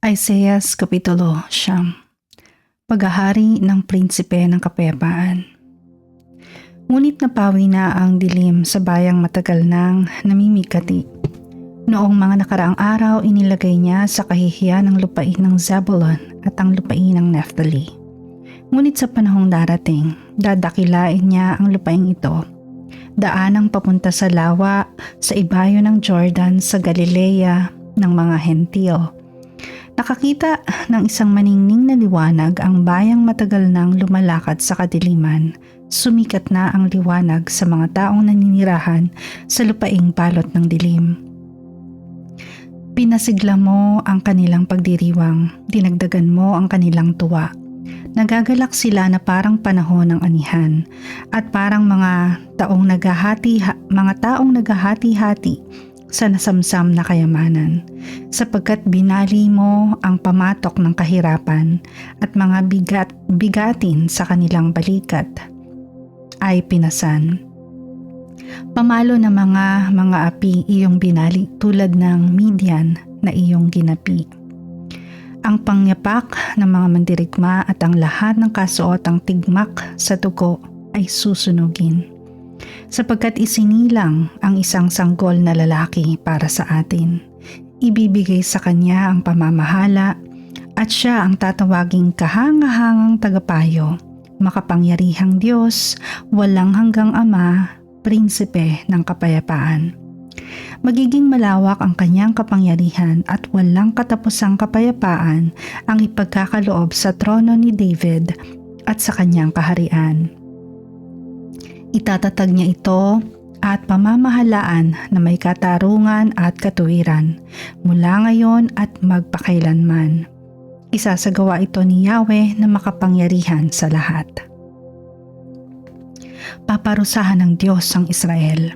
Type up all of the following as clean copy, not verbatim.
Isaias Kapitulo 9. Paghahari ng Prinsipe ng Kapayapaan. Ngunit napawi na ang dilim sa bayang matagal nang namimikati. Noong mga nakaraang araw, inilagay niya sa kahihiyan ang lupain ng Zebulon at ang lupain ng Naphtali. Ngunit sa panahong darating, dadakilain niya ang lupaing ito, daanang papunta sa lawa sa ibayo ng Jordan sa Galilea ng mga Hentil. Nakakita ng isang maningning na liwanag ang bayang matagal nang lumalakad sa kadiliman. Sumikat na ang liwanag sa mga taong naninirahan sa lupaing balot ng dilim. Pinasigla mo ang kanilang pagdiriwang, dinagdagan mo ang kanilang tuwa. Nagagalak sila na parang panahon ng anihan at parang mga taong naghahati-hati sa nasamsam na kayamanan, sapagkat binali mo ang pamatok ng kahirapan at mga bigatin sa kanilang balikat ay pinasan. Pamalo na mga api iyong binali tulad ng Midian na iyong ginapi. Ang pangyapak ng mga mandirigma at ang lahat ng kasuotang tigmak sa dugo ay susunugin. Sapagkat isinilang ang isang sanggol na lalaki para sa atin. Ibibigay sa kanya ang pamamahala at siya ang tatawaging kahangahangang tagapayo, makapangyarihang Diyos, walang hanggang Ama, Prinsipe ng Kapayapaan. Magiging malawak ang kanyang kapangyarihan at walang katapusang kapayapaan ang ipagkakaloob sa trono ni David at sa kanyang kaharian. Itatatag niya ito at pamamahalaan na may katarungan at katuwiran mula ngayon at magpakailanman. Isasagawa ito ni Yahweh na makapangyarihan sa lahat. Paparusahan ng Diyos ang Israel.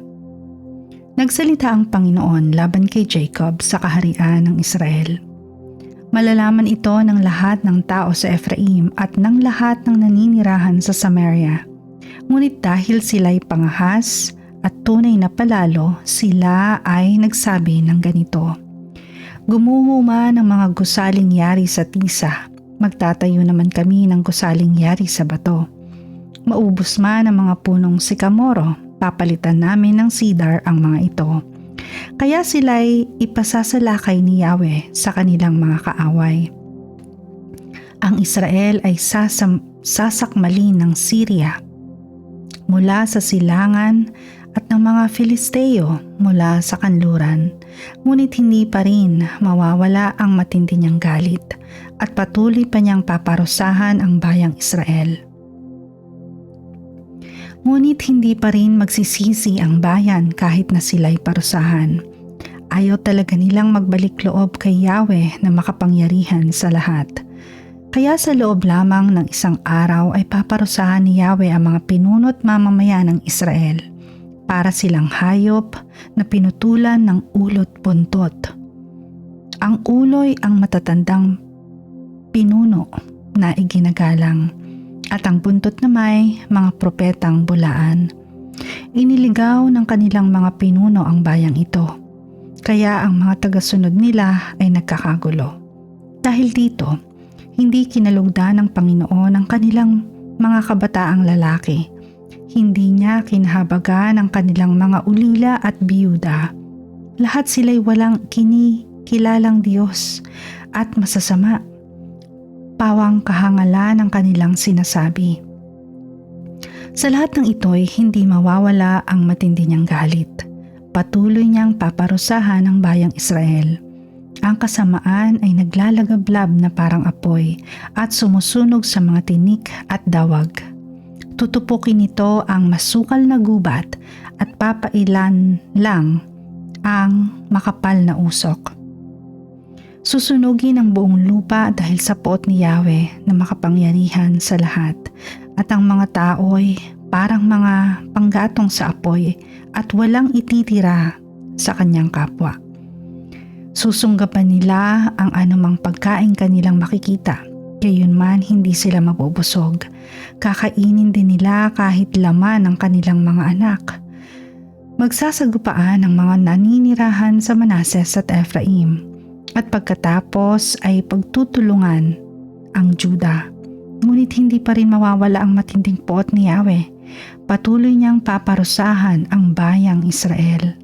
Nagsalita ang Panginoon laban kay Jacob sa kaharian ng Israel. Malalaman ito ng lahat ng tao sa Ephraim at ng lahat ng naninirahan sa Samaria. Ngunit dahil sila'y pangahas at tunay na palalo, sila ay nagsabi ng ganito: Gumuho man ang mga gusaling yari sa tisa, magtatayo naman kami ng gusaling yari sa bato. Maubos man ang mga punong sikamoro, papalitan namin ng cedar ang mga ito. Kaya sila'y ipasasalakay ni Yahweh sa kanilang mga kaaway. Ang Israel ay sasakmalin ng Syria mula sa silangan at ng mga Filisteo mula sa kanluran, ngunit hindi pa rin mawawala ang matindi niyang galit at patuloy pa niyang paparusahan ang bayang Israel. Ngunit hindi pa rin magsisisi ang bayan kahit na sila'y parusahan. Ayaw talaga nilang magbalik loob kay Yahweh na makapangyarihan sa lahat. Kaya sa loob lamang ng isang araw ay paparusahan ni Yahweh ang mga pinuno't mamamayan ng Israel para silang hayop na pinutulan ng ulot buntot. Ang uloy ang matatandang pinuno na iginagalang at ang buntot na may mga propetang bulaan. Iniligaw ng kanilang mga pinuno ang bayang ito, kaya ang mga tagasunod nila ay nagkakagulo. Dahil dito, hindi kinalugdan ng Panginoon ang kanilang mga kabataang lalaki. Hindi niya kinahabagan ang kanilang mga ulila at biyuda. Lahat sila'y walang kinikilalang Diyos at masasama. Pawang kahangalan ang kanilang sinasabi. Sa lahat ng ito'y hindi mawawala ang matindi niyang galit. Patuloy niyang paparusahan ang bayang Israel. Ang kasamaan ay naglalagablab na parang apoy at sumusunog sa mga tinik at dawag. Tutupukin nito ang masukal na gubat at papailan lang ang makapal na usok. Susunugin ang buong lupa dahil sa poot ni Yahweh na makapangyarihan sa lahat, at ang mga tao'y parang mga panggatong sa apoy at walang ititira sa kanyang kapwa. Susunggapan nila ang anumang pagkain kanilang makikita, gayunman hindi sila mabubusog. Kakainin din nila kahit laman ng kanilang mga anak. Magsasagupaan ang mga naninirahan sa Manases at Ephraim. At pagkatapos ay pagtutulungan ang Juda. Ngunit hindi pa rin mawawala ang matinding poot ni Yahweh. Patuloy niyang paparusahan ang bayang Israel.